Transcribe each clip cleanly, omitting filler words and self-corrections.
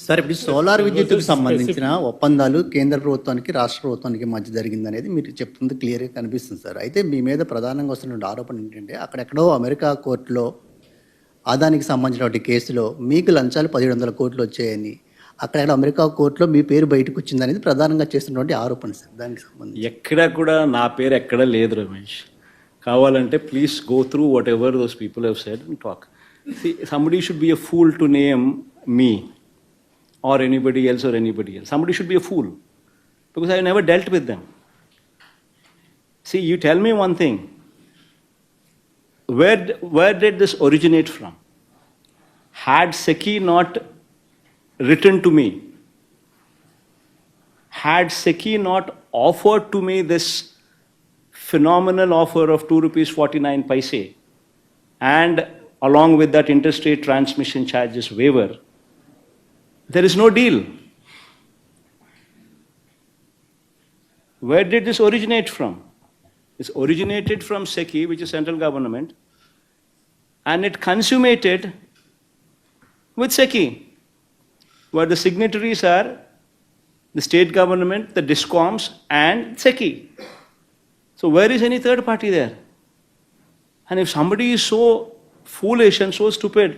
Sir ఇప్పుడు solar విద్యుత్తుకు సంబంధించిన ఒప్పందాలు కేంద్ర ప్రభుత్వానికి రాష్ట్ర ప్రభుత్వానికి మధ్య జరిగిందనేది మీరు చెప్తుంది క్లియర్గా కనిపిస్తుంది సార్. అయితే మీ మీద ప్రధానంగా వస్తున్న ఆరోపణ ఏంటంటే అక్కడెక్కడో అమెరికా కోర్టులో ఆదానికి సంబంధించిన కేసులో మీకు లంచాలు 1700 కోట్లు వచ్చాయని, అక్కడ అమెరికా కోర్టులో మీ పేరు బయటకు వచ్చిందనేది ప్రధానంగా చేస్తున్నటువంటి ఆరోపణ సార్. దానికి సంబంధించి ఎక్కడ కూడా నా పేరు ఎక్కడ లేదు రమేష్. కావాలంటే please go through what ever those people have said and talk. Somebody should be a fool to name me or anybody else. Somebody should be a fool because I never dealt with them. See, you tell me one thing. Where did this originate from? Had SEC not written to me, had SEC not offered to me this phenomenal offer of ₹2.49 and along with that interest rate transmission charges waiver, there is no deal. Where did this originate from? This originated from SEC, which is central government, and it consummated with SEC, where the signatories are the state government, the DISCOMs, and SEC. So where is any third party there? And if somebody is so foolish and so stupid,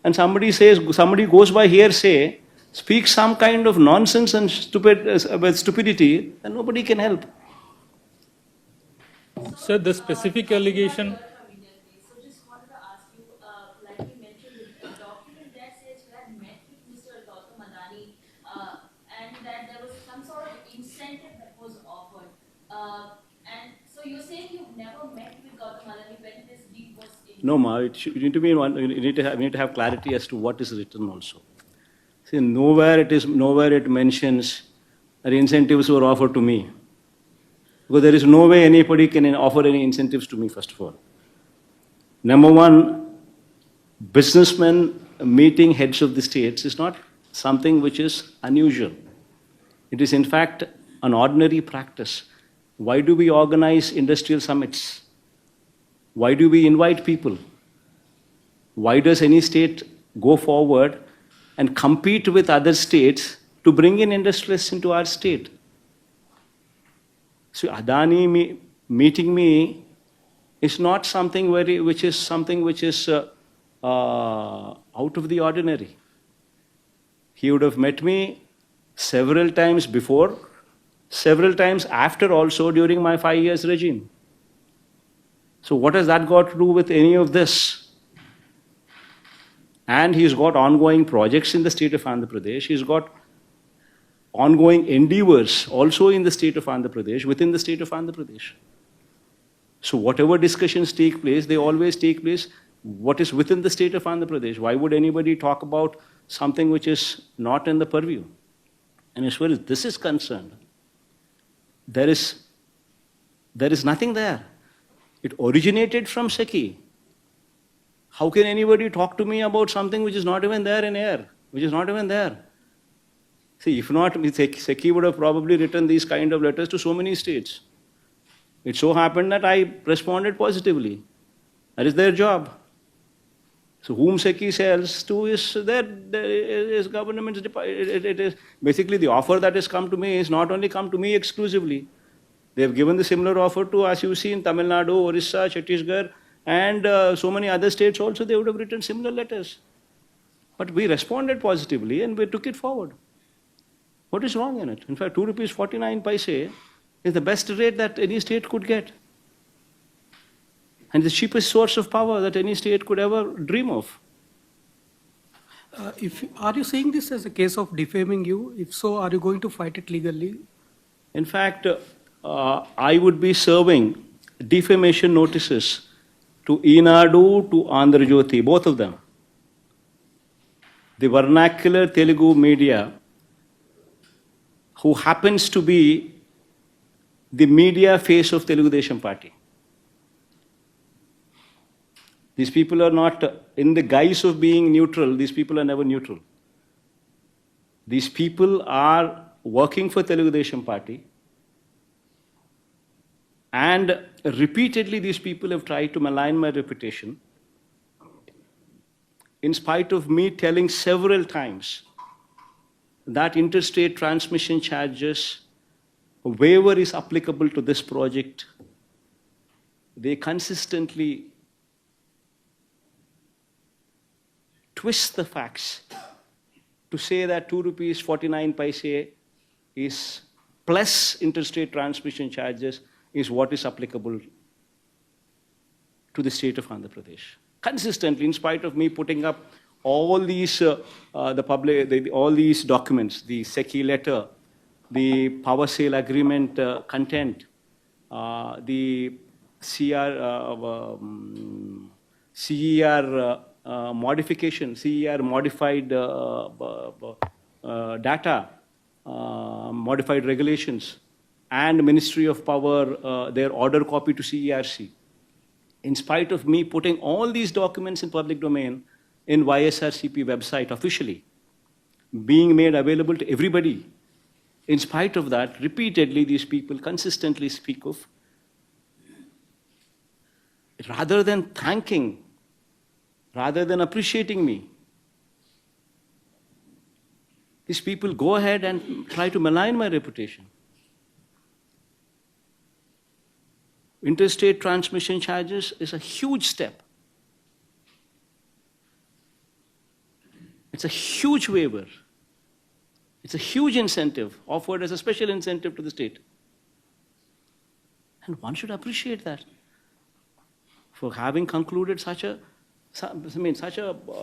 and somebody goes by hearsay, speaks some kind of nonsense and stupidity, then nobody can help. Sir, the specific allegation. So just wanted to ask you, like you mentioned, the document that says you had met with Mr. Gautam Adani, and that there was some sort of incentive that was offered. And so you're saying you've never met with Gautam Adani when this deal was in? No, Ma, you need to have clarity as to what is written also. See, nowhere it mentions that incentives were offered to me. Because there is no way anybody can offer any incentives to me, first of all. Number one, businessmen meeting heads of the states is not something which is unusual. It is in fact an ordinary practice. Why do we organize industrial summits? Why do we invite people? Why does any state go forward and compete with other states to bring in industrialists into our state? So Adani meeting me is not something which is out of the ordinary. He would have met me several times before, several times after also during my 5 years regime. So what has that got to do with any of this? And he's got ongoing projects in the state of Andhra Pradesh. He's got ongoing endeavors also in the state of Andhra Pradesh, within the state of Andhra Pradesh. So whatever discussions take place, they always take place what is within the state of Andhra Pradesh. Why would anybody talk about something which is not in the purview? And as far as this is concerned, there is nothing there. It originated from SEC. How can anybody talk to me about something which is not even there in air, which is not even there? See, if not, SEC would have probably written these kind of letters to so many states. It so happened that I responded positively. That is their job. So whom SEC sells to is government's department. It is basically the offer that has come to me is not only come to me exclusively. They have given the similar offer to, as you see, in Tamil Nadu, Orissa, Chhattisgarh, and so many other states also. They would have written similar letters. But we responded positively and we took it forward. What is wrong in it? In fact, ₹2.49 is the best rate that any state could get. And the cheapest source of power that any state could ever dream of. Are you saying this as a case of defaming you? If so, are you going to fight it legally? In fact, I would be serving defamation notices to Enadu, to Andhra Jyoti, both of them. The vernacular Telugu media, who happens to be the media face of Telugu Desam Party. These people are not, in the guise of being neutral, these people are never neutral. These people are working for Telugu Desam Party, and repeatedly these people have tried to malign my reputation, in spite of me telling several times that interstate transmission charges waiver is applicable to this project, they consistently twist the facts to say that 2 rupees 49 paise is plus interstate transmission charges is what is applicable to the state of Andhra Pradesh. Consistently, in spite of me putting up all these, all these documents, the SECI letter, the power sale agreement content, the CER modification, CER modified data, modified regulations, and Ministry of Power, their order copy to CERC. In spite of me putting all these documents in public domain in ysrcp website officially, being made available to everybody, in spite of that, repeatedly these people consistently speak of, rather than thanking, rather than appreciating me, these people go ahead and try to malign my reputation. Interstate transmission charges is a huge step. It's a huge waiver. It's a huge incentive offered as a special incentive to the state. And one should appreciate that for having concluded such a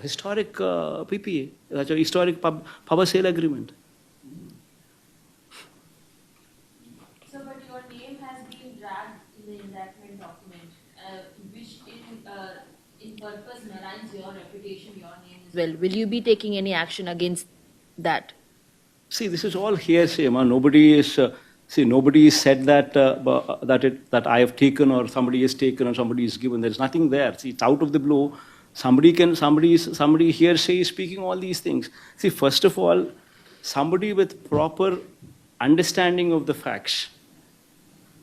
historic PPA, such a historic power sale agreement. So, but your name has been dragged in the indictment document, which in purpose maligns your reputation, your name as well. Will you be taking any action against that? See, this is all hearsay, man. Nobody is said that that I have taken or somebody has taken or somebody is given. There is nothing there. See, it's out of the blue. Somebody hearsay is speaking all these things. See, first of all, somebody with proper understanding of the facts.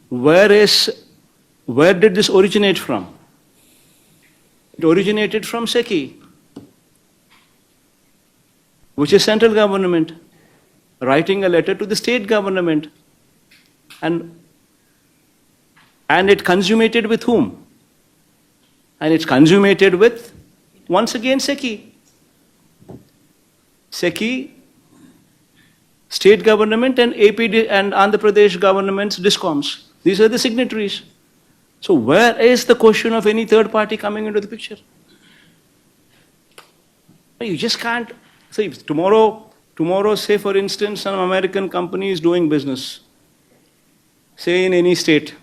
Where did this originate from? It originated from SECI, which is central government, writing a letter to the state government. And it consummated with whom? And it's consummated with, once again, SECI. SECI, state government, and AP and Andhra Pradesh government's discoms. These are the signatories. So where is the question of any third party coming into the picture? You just can't. See, tomorrow, say for instance, some American company is doing business, say in any state,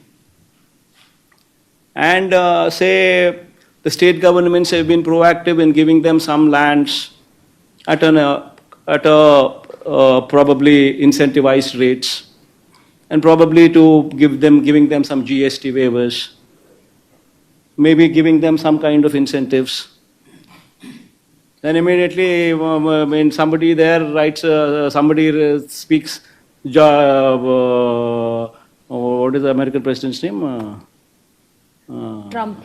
and say the state governments have been proactive in giving them some lands at probably incentivized rates, and probably to giving them some GST waivers, maybe giving them some kind of incentives. Then immediately, when somebody there writes, somebody speaks, what is the American president's name? Trump.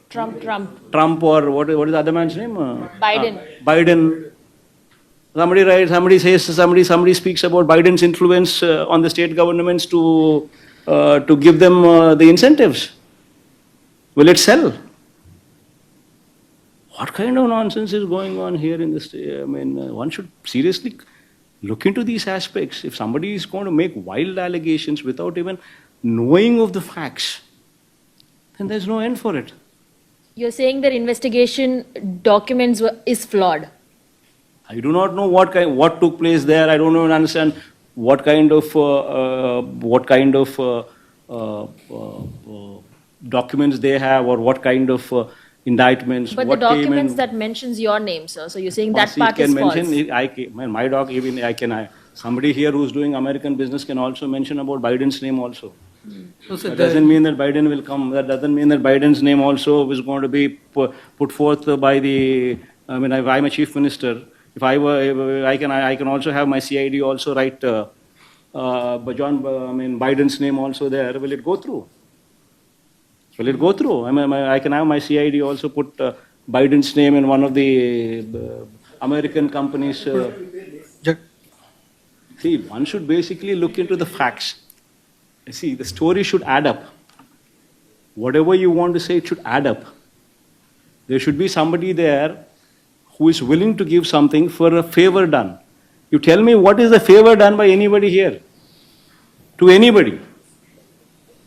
Trump, or what is the other man's name? Biden. Biden. Somebody writes, somebody speaks about Biden's influence on the state governments to give them the incentives. Will it sell? What kind of nonsense is going on here in this? I mean, one should seriously look into these aspects. If somebody is going to make wild allegations without even knowing of the facts, then there's no end for it. You're saying that investigation documents is flawed. I do not know what took place there. I don't even understand what kind of documents they have, or what kind of indictments. But what the documents that mentions your name, sir. So you're saying that part is false. My doc, somebody here who's doing American business can also mention about Biden's name also. That doesn't mean that Biden will come. That doesn't mean that Biden's name also is going to be put forth by the. I mean, if I'm a chief minister, if I were, I can also have my CID also write Biden's name also there. Will it go through? Will it go through? I mean, I can have my CID also put Biden's name in one of the American companies. See, one should basically look into the facts. See, the story should add up. Whatever you want to say, it should add up. There should be somebody there who is willing to give something for a favor done. You tell me what is the favor done by anybody here? To anybody.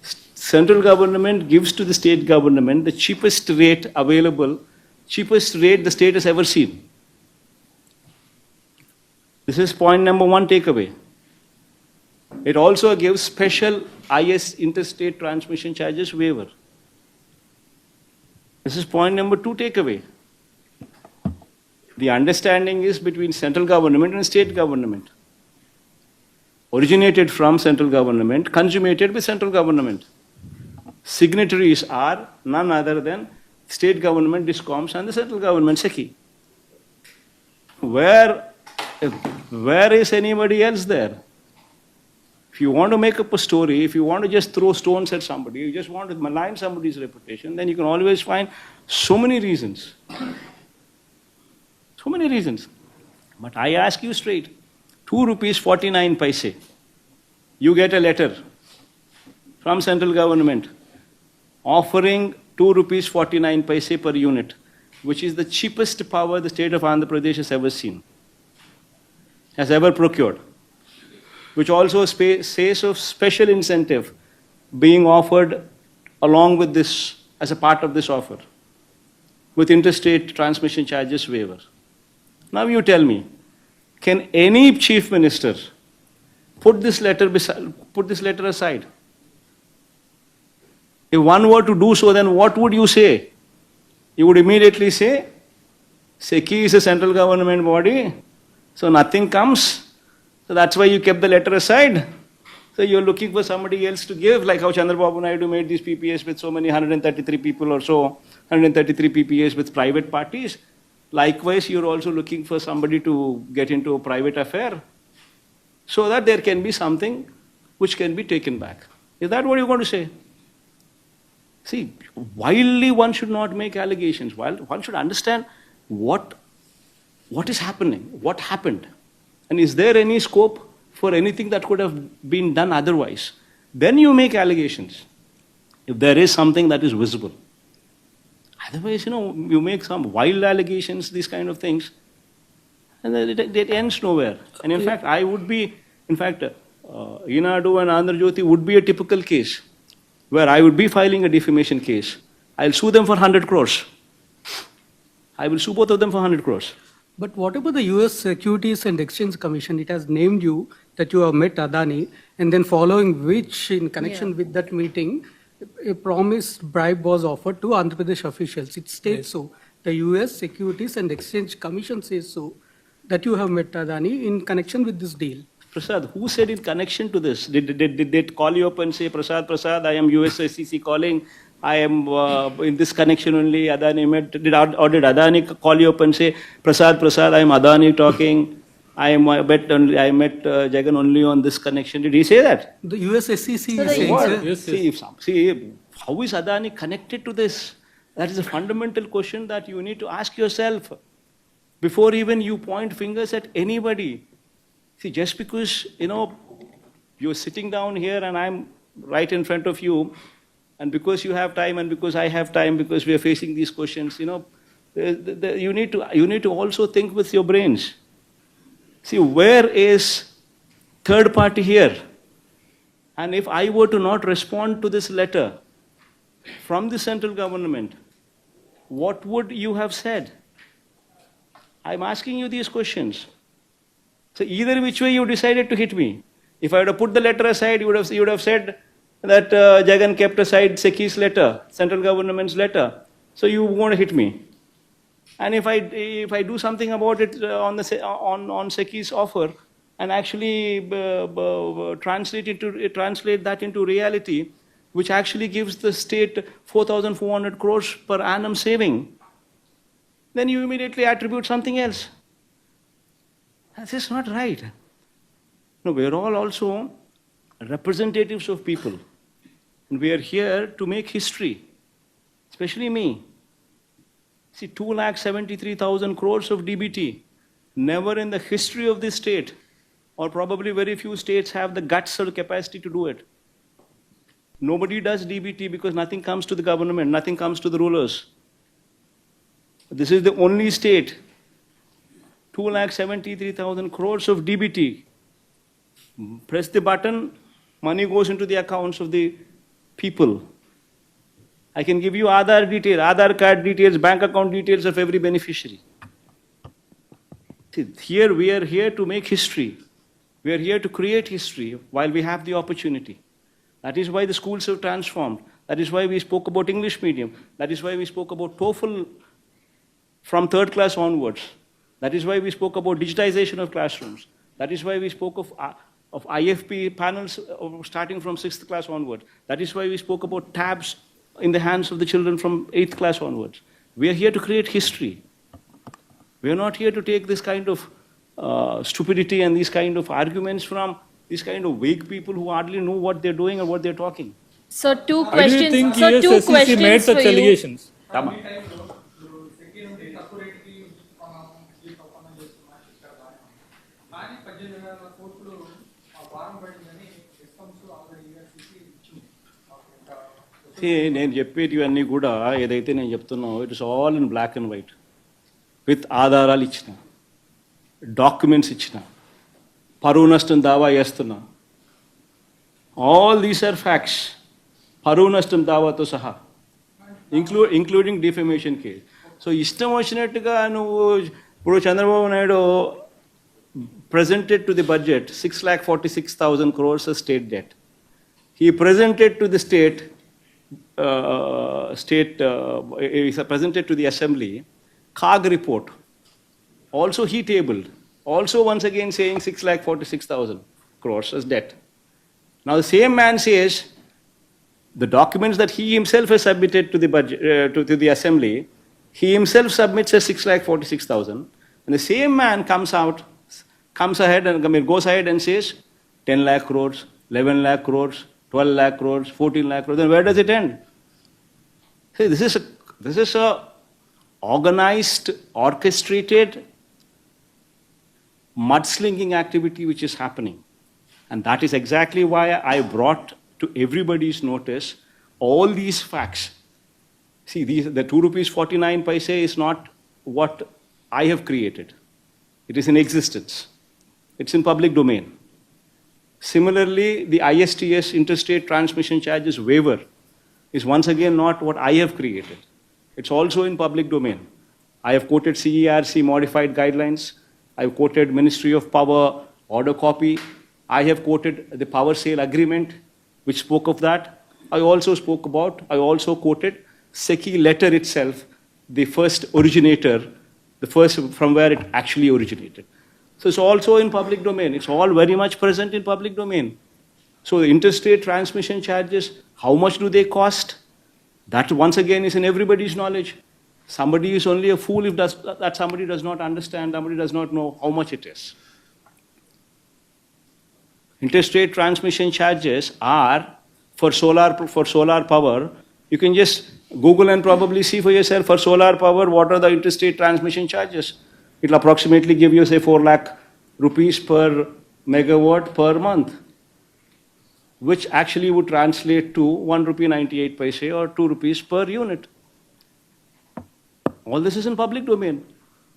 Central government gives to the state government the cheapest rate available, cheapest rate the state has ever seen. This is point number one takeaway. It also gives special IS interstate transmission charges waiver. This is point number two takeaway. The understanding is between central government and state government. Originated from central government, consummated with central government. Signatories are none other than state government, DISCOMs, and the central government, SEC. Where is anybody else there? If you want to make up a story, if you want to just throw stones at somebody, you just want to malign somebody's reputation, then you can always find so many reasons. So many reasons. But I ask you straight, 2 rupees 49 paise. You get a letter from central government offering 2 rupees 49 paise per unit, which is the cheapest power the state of Andhra Pradesh has ever seen, has ever procured, which also says of special incentive being offered along with this, as a part of this offer, with interstate transmission charges waiver. Now you tell me, can any chief minister put this letter aside? If one were to do so, then what would you say? You would immediately say, SEC is a central government body, so nothing comes. So that's why you kept the letter aside. So you're looking for somebody else to give, like how Chandrababu Naidu made these PPAs with so many 133 people or so, 133 PPAs with private parties. Likewise, you're also looking for somebody to get into a private affair so that there can be something which can be taken back. Is that what you're going to say? See, wildly one should not make allegations. One should understand what is happening, what happened. And is there any scope for anything that could have been done otherwise? Then you make allegations, if there is something that is visible. Otherwise, you make some wild allegations, these kind of things, and it ends nowhere. And in fact, Enadu and Andhra Jyoti would be a typical case where I would be filing a defamation case. I'll sue them for 100 crores. I will sue both of them for 100 crores. But what about the US Securities and Exchange Commission? It has named you that you have met Adani, and then following which, in connection with that meeting, a promised bribe was offered to Andhra Pradesh officials. It states so. The US Securities and Exchange Commission says so, that you have met Adani in connection with this deal. Prasad, who said in connection to this? Did they call you up and say, Prasad, I am US SEC calling, I am in this connection only, Adani met, did Adani call you up and say, Prasad, I am Adani talking, I met Jagan only on this connection. Did he say that? The US SEC is saying, Yes, sir. See, how is Adani connected to this? That is a fundamental question that you need to ask yourself before even you point fingers at anybody. See, just because, you're sitting down here and I'm right in front of you, and because you have time and because I have time, because we are facing these questions, you need to also think with your brains. See, where is third party here? And if I were to not respond to this letter from the central government, what would you have said? I'm asking you these questions. So either which way you decided to hit me. If I would have put the letter aside, you would have said that Jagan kept aside SEC's letter, central government's letter. So you want to hit me. And if I do something about it on SEC's offer and actually translate that into reality, which actually gives the state 4,400 crores per annum saving, then you immediately attribute something else. That's just not right. No, we are all also representatives of people. And we are here to make history, especially me. See, 2,73,000 crores of DBT. Never in the history of this state or probably very few states have the guts or the capacity to do it. Nobody does DBT because nothing comes to the government, nothing comes to the rulers. This is the only state, 2,73,000 crores of DBT. Press the button, money goes into the accounts of the people. I can give you Aadhaar card details, bank account details of every beneficiary. See, here we are here to make history. We are here to create history while we have the opportunity. That is why the schools have transformed. That is why we spoke about English medium. That is why we spoke about TOEFL from third class onwards. That is why we spoke about digitization of classrooms. That is why we spoke of IFP panels starting from 6th class onwards. That is why we spoke about tabs in the hands of the children from 8th class onwards. We are here to create history. We are not here to take this kind of stupidity and these kind of arguments from these kind of vague people who hardly know what they're doing or what they're talking. So two Why do you think questions. So two USSEC made questions such for you. allegations? Tama. నేను చెప్పేటివన్నీ కూడా ఏదైతే నేను చెప్తున్నానో it is all in black and white with ఆధారాలు ఇచ్చిన documents ఇచ్చిన పరువు నష్టం దావా వేస్తున్నా ఆల్ దీస్ ఆర్ ఫ్యాక్ట్స్ పరువు నష్టం దావాతో సహా ఇంక్లూడింగ్ డిఫమేషన్ కేస్. సో ఇష్టం వచ్చినట్టుగా నువ్వు ఇప్పుడు Chandrababu Naidu presented to the budget 6,46,000 crores of state debt. He presented to the presented to the assembly CAG report. Also he tabled. Also once again saying 6,46,000 crores as debt. Now the same man says the documents that he himself has submitted to the budget to the assembly, he himself submits as 6,46,000, and the same man comes ahead and goes ahead and says 10 lakh crores, 11 lakh crores, 12 lakh crores, 14 lakh crores. Then where does it end? See, this is a organized, orchestrated mudslinging activity which is happening. And that is exactly why I brought to everybody's notice all these facts. See, the 2 rupees 49 paise is not what I have created. It is in existence. It's in public domain. Similarly, the ISTS interstate transmission charges waiver is once again not what I have created. It's also in public domain. I have quoted CERC modified guidelines. I have quoted Ministry of Power order copy. I have quoted the power sale agreement which spoke of that. I also quoted SEC letter itself, the first originator, the first from where it actually originated. So it's also in public domain. It's all very much present in public domain. So the interstate transmission charges, how much do they cost? That once again is in everybody's knowledge. Somebody is only a fool if that somebody does not understand, somebody does not know how much it is. Interstate transmission charges are for solar power. You can just Google and probably see for yourself for solar power what are the interstate transmission charges. It will approximately give you say 4 lakh rupees per megawatt per month, which actually would translate to 1 rupee 98 paise or 2 rupees per unit. All this is in public domain.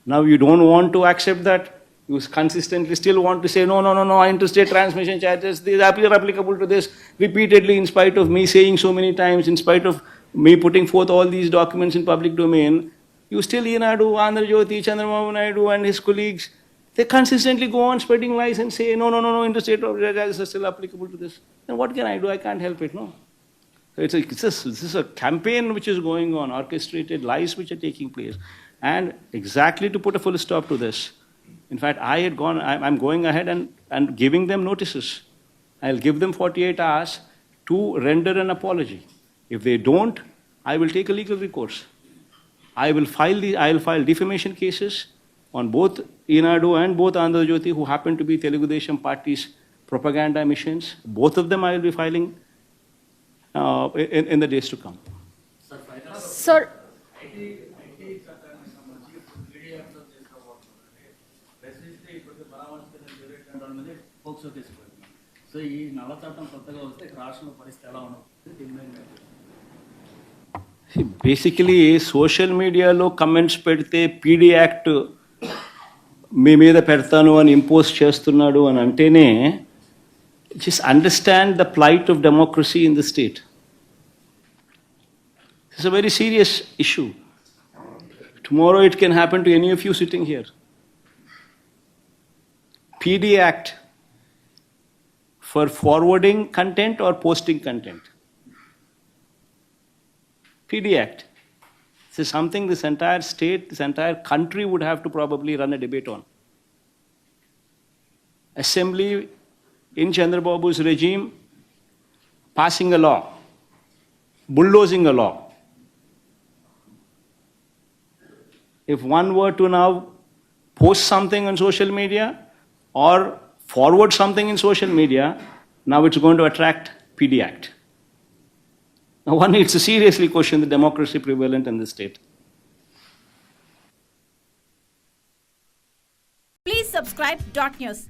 Now you don't want to accept that. You consistently still want to say, no, interstate transmission charges, these are applicable to this repeatedly in spite of me saying so many times, in spite of me putting forth all these documents in public domain. You still, Enadu, Andhra Jyoti, Chandrababu Naidu and his colleagues, they consistently go on spreading lies and say, no, interstate charges are still applicable to this. Then what can I do? I can't help it, no. So this is a campaign which is going on, orchestrated lies which are taking place. And exactly to put a full stop to this, in fact, I'm going ahead and giving them notices. I'll give them 48 hours to render an apology. If they don't, I will take a legal recourse. I will file defamation cases on both Enadu and both Andhra Jyoti who happen to be Telugu party's propaganda missions. Both of them I will be filing in the days to come. Sir, ఇటువంటి వాళ్ళ మీద POCSO case పెడుతున్నాం. So ఈ నల్ల చట్టం కొత్తగా వస్తే రాష్ట్రంలో పరిస్థితి ఎలా ఉండదు దీని మీద మీరు బేసికలీ సోషల్ మీడియాలో కమెంట్స్ పెడితే పీడీ యాక్ట్ మీ మీద పెడతాను అని ఇంపోజ్ చేస్తున్నాడు అని అంటేనే just understand the plight of democracy in the state. It's a very serious issue. Tomorrow it can happen to any of you sitting here. PD Act for forwarding content or posting content. PD Act. This is something this entire state, this entire country would have to probably run a debate on. Assembly in Chandrababu's regime passing a law, bulldozing a law. If one were to now post something on social media or forward something in social media, now it's going to attract PD Act. Now one needs to seriously question the democracy prevalent in the state. Please subscribe Dot News.